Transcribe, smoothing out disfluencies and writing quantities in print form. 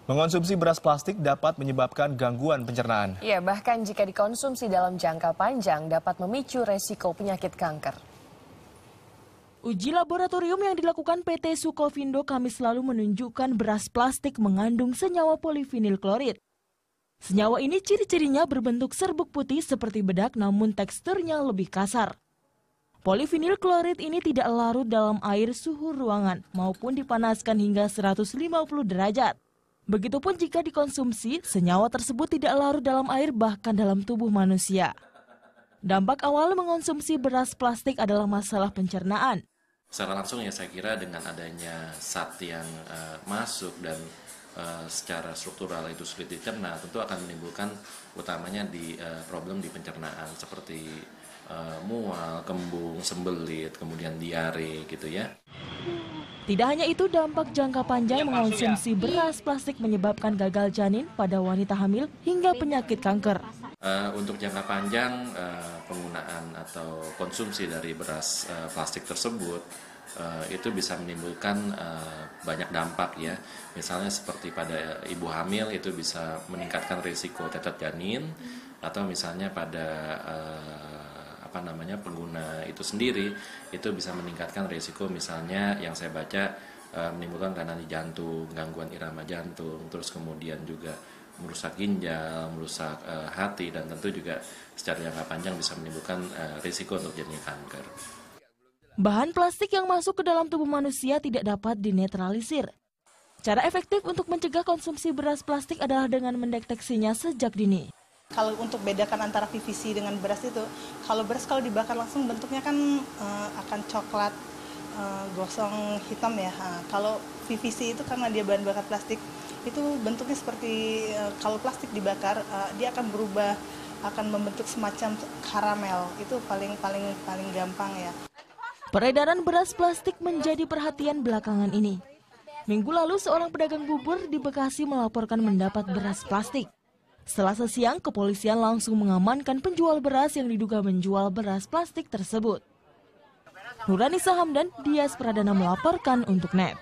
Mengonsumsi beras plastik dapat menyebabkan gangguan pencernaan. Ya, bahkan jika dikonsumsi dalam jangka panjang dapat memicu resiko penyakit kanker. Uji laboratorium yang dilakukan PT Sukovindo Kamis lalu menunjukkan beras plastik mengandung senyawa polivinil klorid. Senyawa ini ciri-cirinya berbentuk serbuk putih seperti bedak namun teksturnya lebih kasar. Polivinil klorid ini tidak larut dalam air suhu ruangan maupun dipanaskan hingga 150 derajat. Begitupun jika dikonsumsi, senyawa tersebut tidak larut dalam air bahkan dalam tubuh manusia. Dampak awal mengonsumsi beras plastik adalah masalah pencernaan. Secara langsung ya saya kira dengan adanya zat yang masuk dan secara struktural itu sulit dicerna, tentu akan menimbulkan utamanya di problem di pencernaan seperti mual, kembung, sembelit, kemudian diare gitu ya. Tidak hanya itu, dampak jangka panjang mengonsumsi beras plastik menyebabkan gagal janin pada wanita hamil hingga penyakit kanker. Untuk jangka panjang, penggunaan atau konsumsi dari beras plastik tersebut itu bisa menimbulkan banyak dampak ya. Misalnya seperti pada ibu hamil itu bisa meningkatkan risiko cacat janin, atau misalnya pada pengguna itu sendiri itu bisa meningkatkan risiko misalnya yang saya baca menimbulkan kelainan di jantung, gangguan irama jantung, terus kemudian juga merusak ginjal, merusak hati, dan tentu juga secara jangka panjang bisa menimbulkan risiko untuk jadinya kanker. Bahan plastik yang masuk ke dalam tubuh manusia tidak dapat dinetralisir. Cara efektif untuk mencegah konsumsi beras plastik adalah dengan mendeteksinya sejak dini. Kalau untuk bedakan antara PVC dengan beras itu, kalau beras kalau dibakar langsung bentuknya kan akan coklat, gosong hitam ya. Kalau PVC itu karena dia bahan bakar plastik, itu bentuknya seperti kalau plastik dibakar, dia akan berubah, akan membentuk semacam karamel. Itu paling gampang ya. Peredaran beras plastik menjadi perhatian belakangan ini. Minggu lalu seorang pedagang bubur di Bekasi melaporkan mendapat beras plastik. Selasa siang, kepolisian langsung mengamankan penjual beras yang diduga menjual beras plastik tersebut. Nurani Sahamdan, Dias Pradana melaporkan untuk NET.